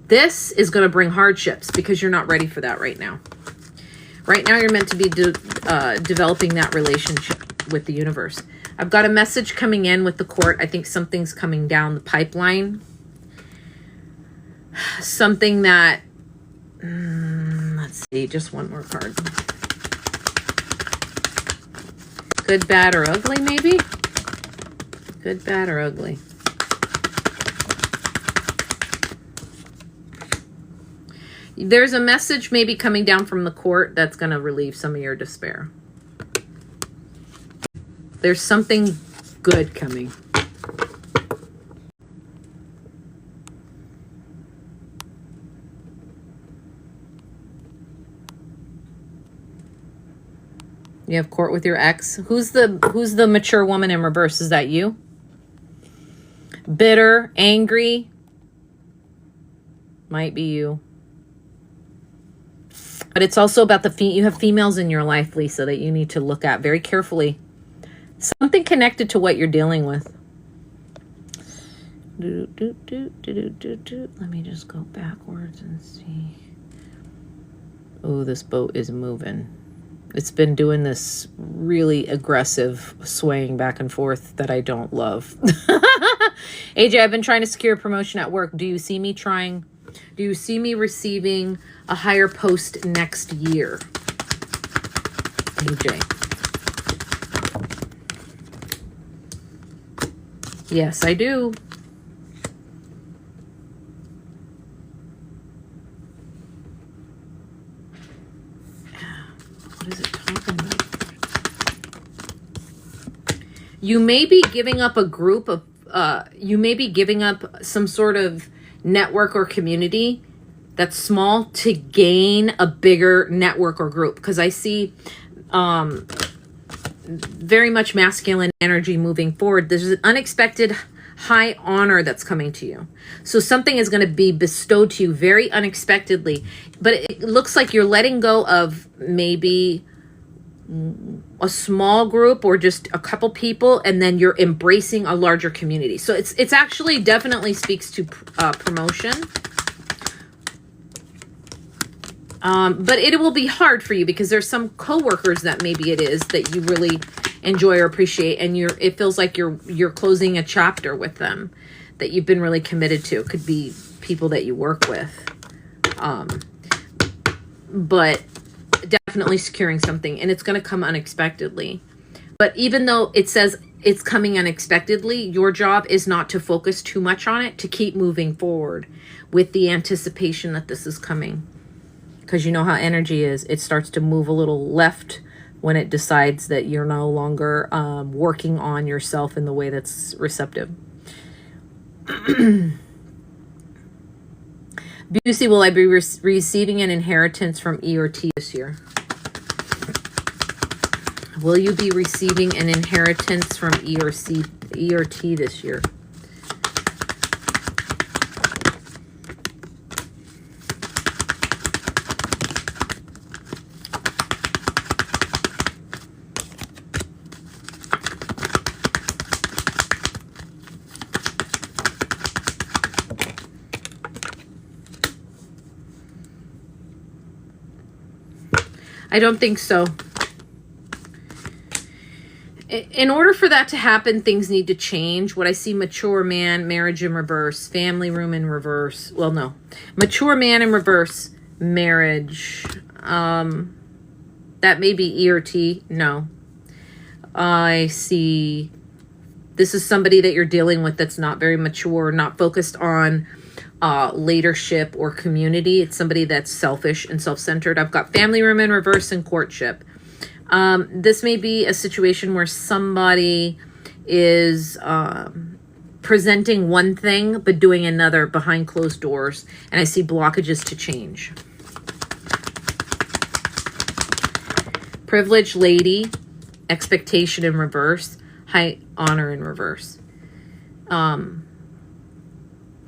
This is going to bring hardships because you're not ready for that right now. Right now, you're meant to be developing that relationship with the universe. I've got a message coming in with the court. I think something's coming down the pipeline. Something that, let's see, just one more card. Good, bad, or ugly, maybe? Good, bad, or ugly. There's a message maybe coming down from the court that's going to relieve some of your despair. There's something good coming. You have court with your ex. Who's the mature woman in reverse? Is that you? Bitter, angry. Might be you. But it's also about you have females in your life, Lisa, that you need to look at very carefully. Something connected to what you're dealing with. Let me just go backwards and see. Oh, this boat is moving. It's been doing this really aggressive swaying back and forth that I don't love. AJ, I've been trying to secure a promotion at work. Do you see me receiving a higher post next year? AJ. Yes, I do. What is it talking about? You may be giving up a group of, you may be giving up some sort of network or community that's small to gain a bigger network or group. Because I see very much masculine energy moving forward. There's an unexpected high honor that's coming to you. So something is going to be bestowed to you very unexpectedly. But it looks like you're letting go of maybe a small group or just a couple people, and then you're embracing a larger community. So it's actually definitely speaks to promotion. But it will be hard for you because there's some coworkers that maybe it is that you really enjoy or appreciate, and it feels like you're closing a chapter with them that you've been really committed to. It could be people that you work with. But definitely securing something, and it's going to come unexpectedly. But even though it says it's coming unexpectedly, your job is not to focus too much on it, to keep moving forward with the anticipation that this is coming. Because you know how energy is. It starts to move a little left when it decides that you're no longer working on yourself in the way that's receptive. Busey, will I be receiving an inheritance from E or T this year? Will you be receiving an inheritance from E or T this year? I don't think so. In order for that to happen, things need to change. What I see, mature man, marriage in reverse, family room in reverse. Well, no. Mature man in reverse, marriage. That may be E or T. No. I see this is somebody that you're dealing with that's not very mature, not focused on leadership or community. It's somebody that's selfish and self-centered. I've got family room in reverse and courtship. This may be a situation where somebody is presenting one thing but doing another behind closed doors, and I see blockages to change. Privileged lady, expectation in reverse, high honor in reverse.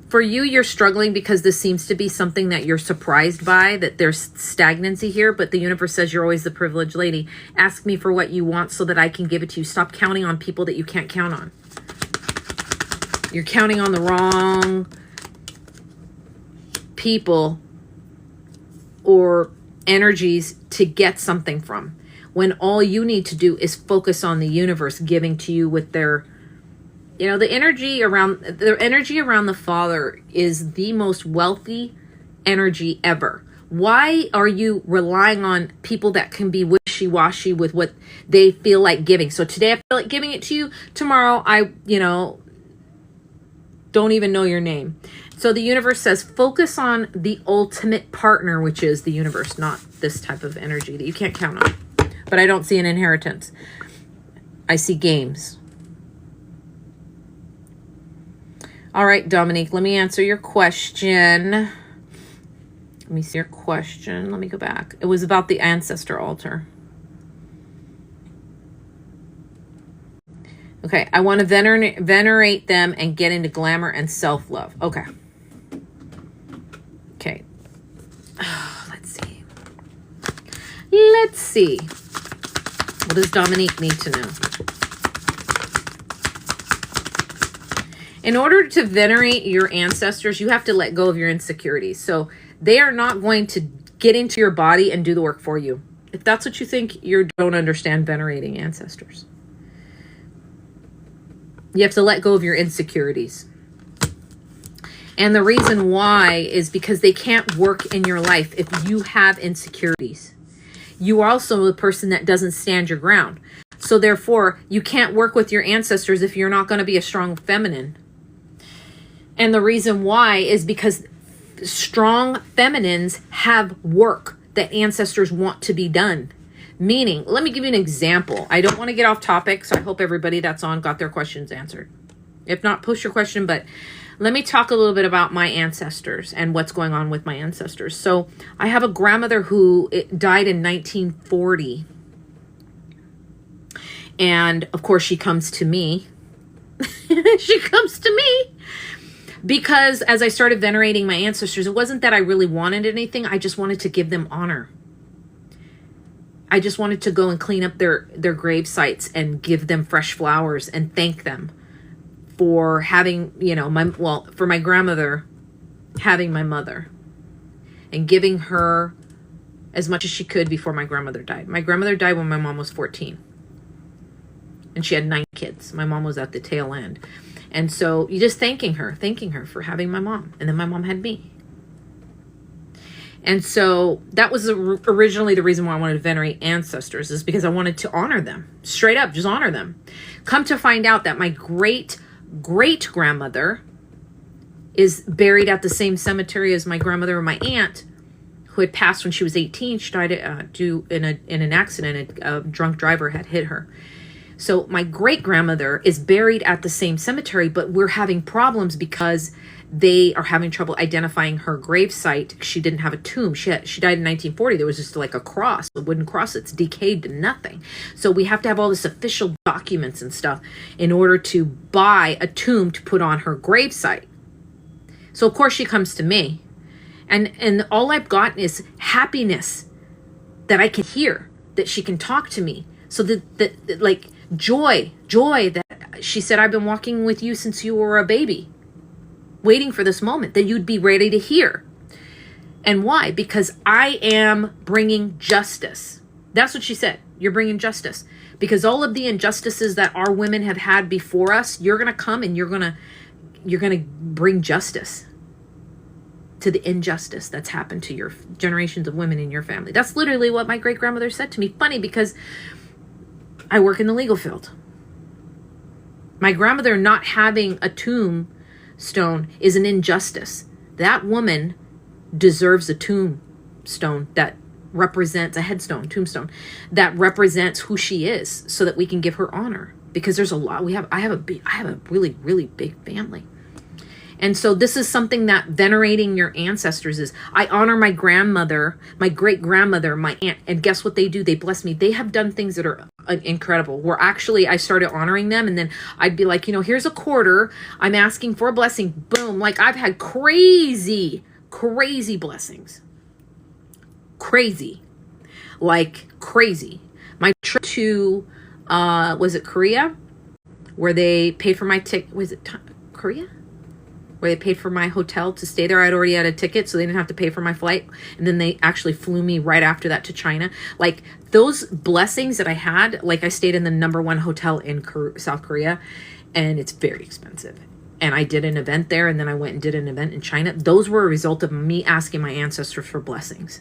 For you, you're struggling because this seems to be something that you're surprised by, that there's stagnancy here, but the universe says you're always the privileged lady. Ask me for what you want so that I can give it to you. Stop counting on people that you can't count on. You're counting on the wrong people or energies to get something from, when all you need to do is focus on the universe giving to you with their... You know, the energy around the Father is the most wealthy energy ever. Why are you relying on people that can be wishy-washy with what they feel like giving? So today I feel like giving it to you. Tomorrow I, don't even know your name. So the universe says focus on the ultimate partner, which is the universe, not this type of energy that you can't count on. But I don't see an inheritance. I see games. All right, Dominique, let me answer your question. Let me see your question. Let me go back. It was about the ancestor altar. Okay, I want to venerate them and get into glamour and self-love. Okay. Okay. Let's see. Let's see. What does Dominique need to know? In order to venerate your ancestors, you have to let go of your insecurities. So they are not going to get into your body and do the work for you. If that's what you think, you don't understand venerating ancestors. You have to let go of your insecurities. And the reason why is because they can't work in your life if you have insecurities. You are also the person that doesn't stand your ground. So therefore, you can't work with your ancestors if you're not going to be a strong feminine. And the reason why is because strong feminines have work that ancestors want to be done. Meaning, let me give you an example. I don't want to get off topic, so I hope everybody that's on got their questions answered. If not, post your question, but let me talk a little bit about my ancestors and what's going on with my ancestors. So I have a grandmother who died in 1940. And of course, she comes to me. She comes to me. Because as I started venerating my ancestors, it wasn't that I really wanted anything. I just wanted to give them honor. I just wanted to go and clean up their grave sites and give them fresh flowers and thank them for having, for my grandmother having my mother and giving her as much as she could before my grandmother died. My grandmother died when my mom was 14. And she had 9 kids. My mom was at the tail end. And so you just thanking her for having my mom. And then my mom had me. And so that was originally the reason why I wanted to venerate ancestors, is because I wanted to honor them. Straight up, just honor them. Come to find out that my great-great-grandmother is buried at the same cemetery as my grandmother and my aunt, who had passed when she was 18. She died in an accident. A drunk driver had hit her. So my great-grandmother is buried at the same cemetery, but we're having problems because they are having trouble identifying her gravesite. She didn't have a tomb. She died in 1940. There was just like a cross, a wooden cross that's decayed to nothing. So we have to have all this official documents and stuff in order to buy a tomb to put on her gravesite. So of course she comes to me. And all I've gotten is happiness that I can hear, that she can talk to me. So that like joy that she said, I've been walking with you since you were a baby, waiting for this moment that you'd be ready to hear. And why? Because I am bringing justice. That's what she said. You're bringing justice. Because all of the injustices that our women have had before us, you're going to come and you're going to bring justice to the injustice that's happened to your generations of women in your family. That's literally what my great-grandmother said to me. Funny, because I work in the legal field. My grandmother not having a tombstone is an injustice. That woman deserves a tombstone that represents a headstone, tombstone, that represents who she is, so that we can give her honor. Because there's a lot. I have a really, really big family. And so this is something that venerating your ancestors is. I honor my grandmother, my great-grandmother, my aunt, and guess what they do? They bless me. They have done things that are incredible. Where actually I started honoring them, and then I'd be like, here's a quarter. I'm asking for a blessing. Boom. Like I've had crazy blessings. Crazy. Like crazy. My trip to, was it Korea? Where they paid for my ticket. Was it Korea? Where they paid for my hotel to stay there. I'd already had a ticket, so they didn't have to pay for my flight. And then they actually flew me right after that to China. Like those blessings that I had, like I stayed in the #1 hotel in South Korea, and it's very expensive. And I did an event there, and then I went and did an event in China. Those were a result of me asking my ancestors for blessings,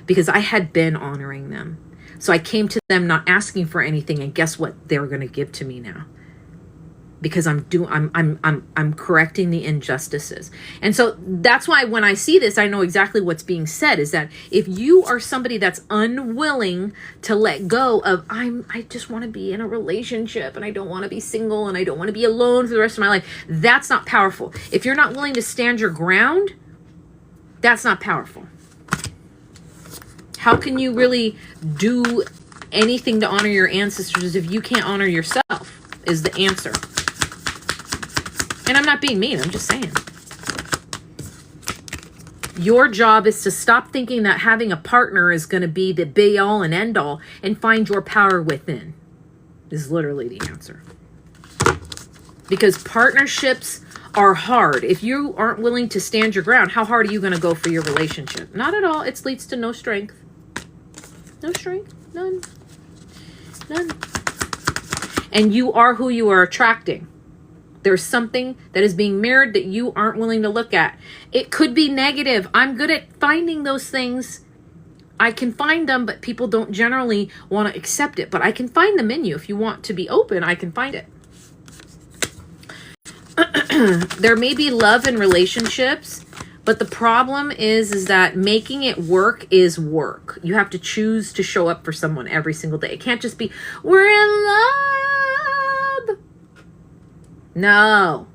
because I had been honoring them. So I came to them not asking for anything, and guess what? They were going to give to me now. Because I'm correcting the injustices. And so that's why when I see this, I know exactly what's being said, is that if you are somebody that's unwilling to let go of, I just want to be in a relationship, and I don't want to be single, and I don't want to be alone for the rest of my life, that's not powerful. If you're not willing to stand your ground, that's not powerful. How can you really do anything to honor your ancestors if you can't honor yourself, is the answer. And I'm not being mean, I'm just saying. Your job is to stop thinking that having a partner is going to be the be all and end all, and find your power within, is literally the answer. Because partnerships are hard. If you aren't willing to stand your ground, how hard are you going to go for your relationship? Not at all. It leads to no strength. No strength. None. And you are who you are attracting. There's something that is being mirrored that you aren't willing to look at. It could be negative. I'm good at finding those things. I can find them, but people don't generally want to accept it. But I can find them in you. If you want to be open, I can find it. There may be love in relationships, but the problem is that making it work is work. You have to choose to show up for someone every single day. It can't just be, we're in love. No.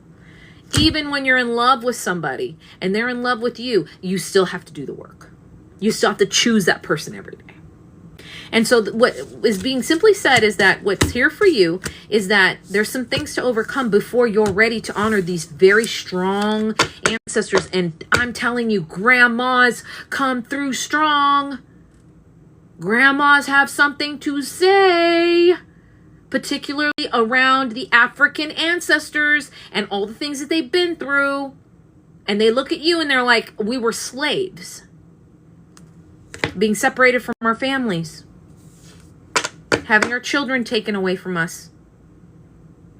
Even when you're in love with somebody and they're in love with you, you still have to do the work. You still have to choose that person every day. And so what is being simply said is that what's here for you is that there's some things to overcome before you're ready to honor these very strong ancestors. And I'm telling you, grandmas come through strong. Grandmas have something to say, particularly around the African ancestors and all the things that they've been through. And they look at you and they're like, we were slaves, being separated from our families, having our children taken away from us,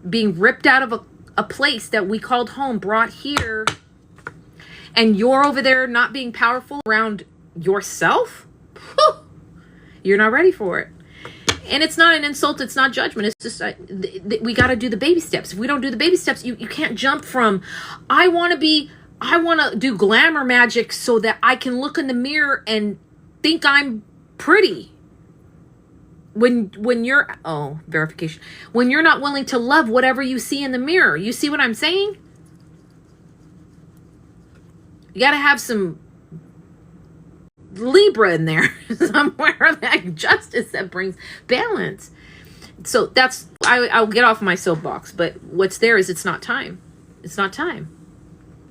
being ripped out of a place that we called home, brought here. And you're over there not being powerful around yourself? Whew, you're not ready for it. And it's not an insult. It's not judgment. It's just, we got to do the baby steps. If we don't do the baby steps, you can't jump from, I want to be I want to do glamour magic so that I can look in the mirror and think I'm pretty. When you're, verification. When you're not willing to love whatever you see in the mirror. You see what I'm saying? You got to have some Libra in there somewhere, that justice that brings balance. So that's, I'll get off my soapbox, but what's there is it's not time. It's not time.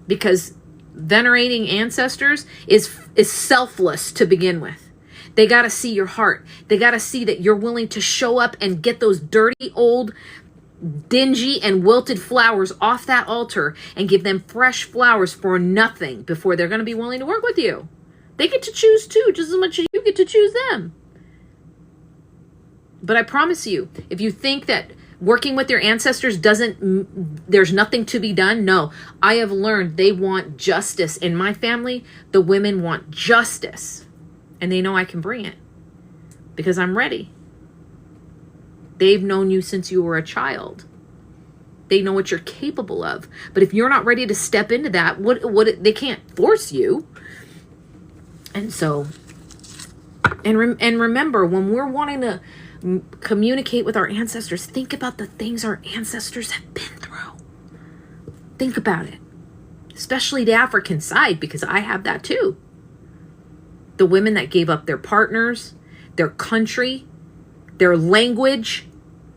Because venerating ancestors is selfless to begin with. They got to see your heart. They got to see that you're willing to show up and get those dirty, old, dingy, and wilted flowers off that altar and give them fresh flowers for nothing before they're going to be willing to work with you. They get to choose too, just as much as you get to choose them. But I promise you, if you think that working with your ancestors there's nothing to be done. No, I have learned they want justice. In my family, the women want justice. And they know I can bring it. Because I'm ready. They've known you since you were a child. They know what you're capable of. But if you're not ready to step into that, they can't force you. And so, and remember, when we're wanting to communicate with our ancestors, think about the things our ancestors have been through. Think about it. Especially the African side, because I have that too. The women that gave up their partners, their country, their language,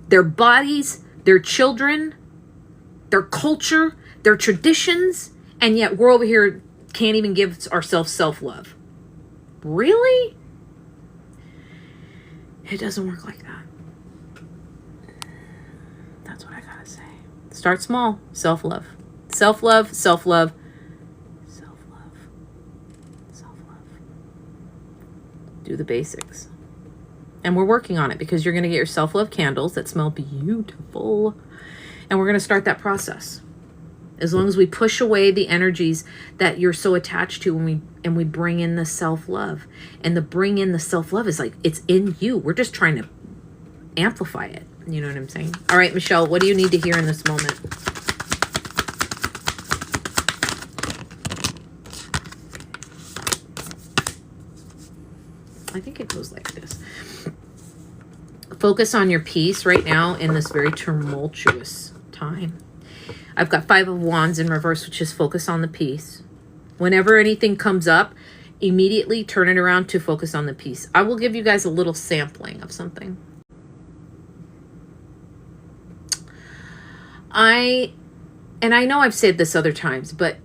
their bodies, their children, their culture, their traditions, and yet we're over here can't even give ourselves self-love. Really? It doesn't work like that. That's what I gotta say. Start small. Self-love. Self-love, self-love, self-love, self-love. Do the basics. And we're working on it because you're going to get your self-love candles that smell beautiful. And we're going to start that process. As long as we push away the energies that you're so attached to and we bring in the self-love. And the bring in the self-love is like, it's in you. We're just trying to amplify it. You know what I'm saying? All right, Michelle, what do you need to hear in this moment? I think it goes like this. Focus on your peace right now in this very tumultuous time. I've got 5 of Wands in reverse, which is focus on the peace. Whenever anything comes up, immediately turn it around to focus on the peace. I will give you guys a little sampling of something. I know I've said this other times, but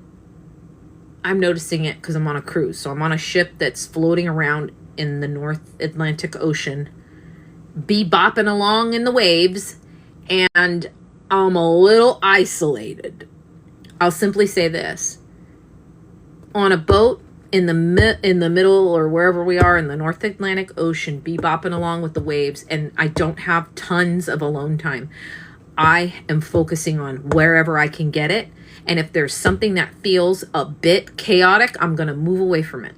I'm noticing it because I'm on a cruise. So I'm on a ship that's floating around in the North Atlantic Ocean, bebopping along in the waves, and I'm a little isolated. I'll simply say this. On a boat in the middle or wherever we are in the North Atlantic Ocean, bebopping along with the waves, and I don't have tons of alone time. I am focusing on wherever I can get it. And if there's something that feels a bit chaotic, I'm going to move away from it.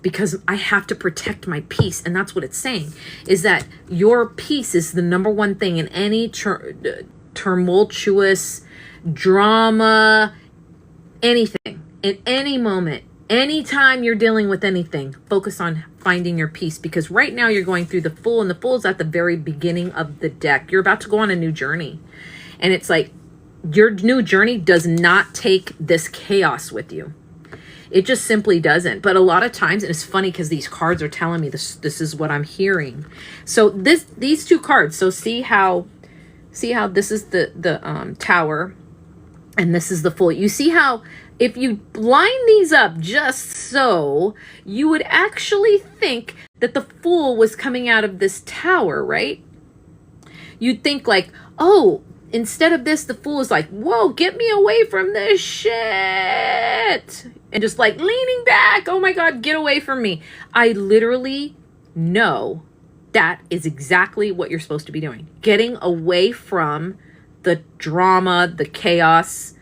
Because I have to protect my peace. And that's what it's saying. Is that your peace is the number one thing in any tumultuous drama, anything. In any moment, anytime you're dealing with anything, focus on finding your peace. Because right now you're going through the Fool. And the Fool is at the very beginning of the deck. You're about to go on a new journey. And it's like, your new journey does not take this chaos with you. It just simply doesn't. But a lot of times, and it's funny because these cards are telling me this is what I'm hearing. So these 2 cards. So see how this is the Tower and this is the Fool. You see how if you line these up just so, you would actually think that the Fool was coming out of this Tower, right? You'd think like, oh, instead of this, the Fool is like, whoa, get me away from this shit. And just like leaning back. Oh my God, get away from me. I literally know that is exactly what you're supposed to be doing. Getting away from the drama, the chaos,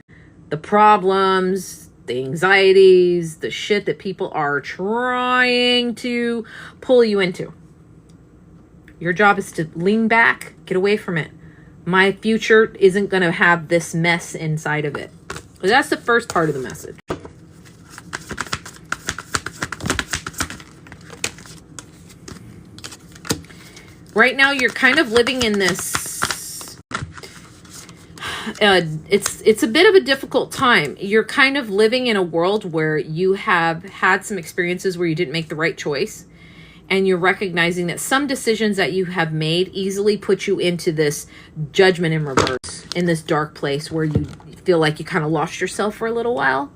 the problems, the anxieties, the shit that people are trying to pull you into. Your job is to lean back, get away from it. My future isn't going to have this mess inside of it. So that's the first part of the message. Right now, you're kind of living in this, it's a bit of a difficult time. You're kind of living in a world where you have had some experiences where you didn't make the right choice. And you're recognizing that some decisions that you have made easily put you into this judgment in reverse, in this dark place where you feel like you kind of lost yourself for a little while.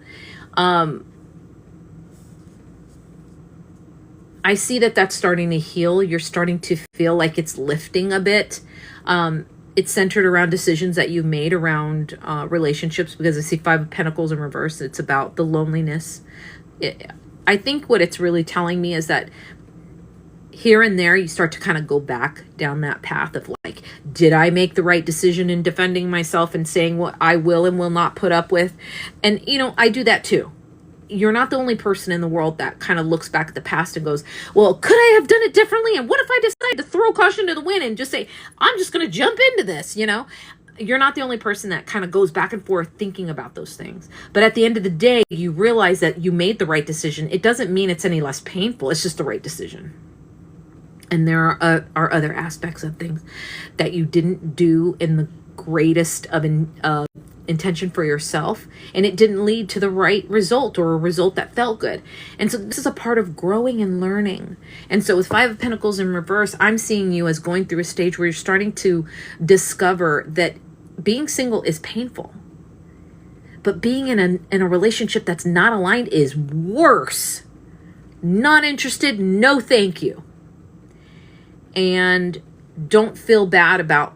I see that that's starting to heal. You're starting to feel like it's lifting a bit. It's centered around decisions that you've made around relationships, because I see Five of Pentacles in reverse. It's about the loneliness. I think what it's really telling me is that here and there, you start to kind of go back down that path of like, did I make the right decision in defending myself and saying what I will and will not put up with? And, you know, I do that too. You're not the only person in the world that kind of looks back at the past and goes, well, could I have done it differently? And what if I decide to throw caution to the wind and just say, I'm just going to jump into this, you know? You're not the only person that kind of goes back and forth thinking about those things. But at the end of the day, you realize that you made the right decision. It doesn't mean it's any less painful. It's just the right decision. And there are other aspects of things that you didn't do in the greatest of intention for yourself, and it didn't lead to the right result or a result that felt good. And so this is a part of growing and learning. And so with Five of Pentacles in reverse, I'm seeing you as going through a stage where you're starting to discover that being single is painful, but being in a relationship that's not aligned is worse. Not interested, no thank you. And don't feel bad about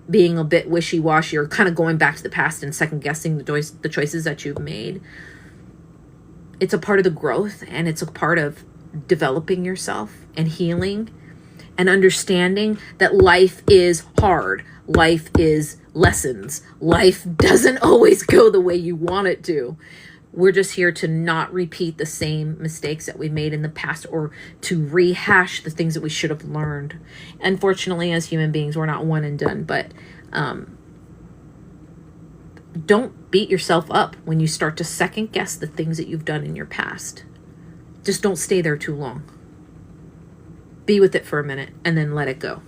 being a bit wishy-washy or kind of going back to the past and second-guessing the choices that you've made. It's a part of the growth, and it's a part of developing yourself and healing and understanding that life is hard. Life is lessons. Life doesn't always go the way you want it to. We're just here to not repeat the same mistakes that we made in the past, or to rehash the things that we should have learned. Unfortunately, as human beings, we're not one and done, but don't beat yourself up when you start to second guess the things that you've done in your past. Just don't stay there too long. Be with it for a minute and then let it go.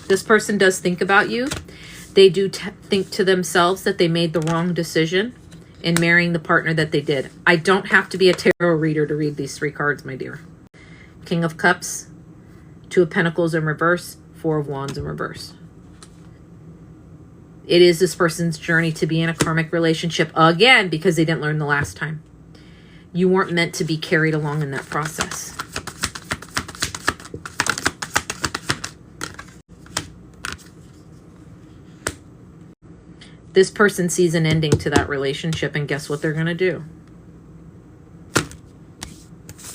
This person does think about you. They do think to themselves that they made the wrong decision in marrying the partner that they did. I don't have to be a tarot reader to read these three cards, my dear. King of Cups, Two of Pentacles in reverse, Four of Wands in reverse. It is this person's journey to be in a karmic relationship again because they didn't learn the last time. You weren't meant to be carried along in that process. This person sees an ending to that relationship, and guess what they're going to do?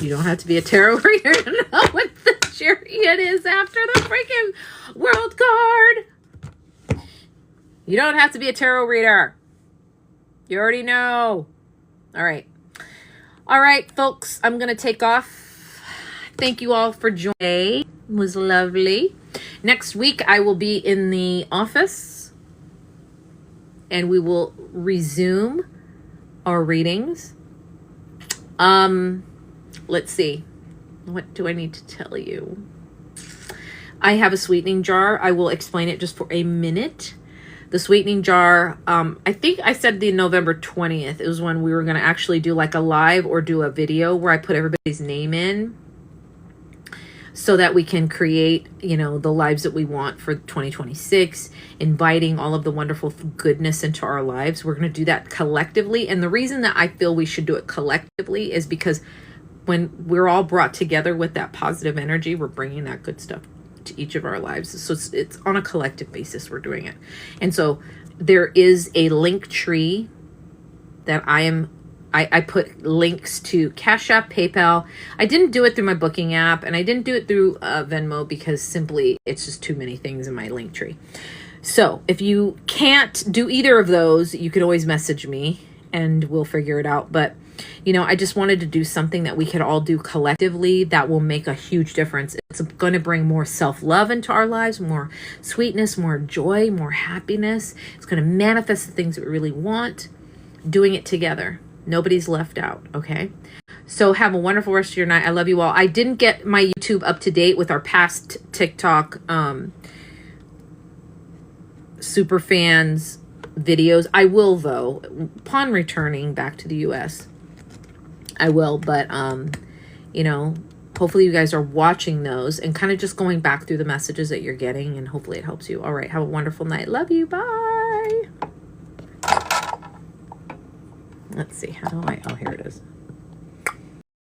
You don't have to be a tarot reader to know what the Chariot is after the freaking World card. You don't have to be a tarot reader. You already know. All right. All right, folks, I'm going to take off. Thank you all for joining. It was lovely. Next week, I will be in the office, and we will resume our readings. Let's see. What do I need to tell you? I have a sweetening jar. I will explain it just for a minute. The sweetening jar, I think I said the November 20th. It was when we were going to actually do like a live or do a video where I put everybody's name in, so that we can create, you know, the lives that we want for 2026, inviting all of the wonderful goodness into our lives. We're going to do that collectively. And the reason that I feel we should do it collectively is because when we're all brought together with that positive energy, we're bringing that good stuff to each of our lives. So it's on a collective basis we're doing it. And so there is a link tree that I put links to Cash App, PayPal. I didn't do it through my booking app, and I didn't do it through Venmo because simply it's just too many things in my link tree. So if you can't do either of those, you could always message me and we'll figure it out. But you know, I just wanted to do something that we could all do collectively that will make a huge difference. It's going to bring more self-love into our lives, more sweetness, more joy, more happiness. It's going to manifest the things that we really want, doing it together. Nobody's left out, okay? So have a wonderful rest of your night. I love you all. I didn't get my YouTube up to date with our past TikTok super fans videos. I will, though, upon returning back to the US. I will, but you know, hopefully you guys are watching those and kind of just going back through the messages that you're getting, and hopefully it helps you. All right, have a wonderful night. Love you. Bye. Let's see, how do I, oh, here it is.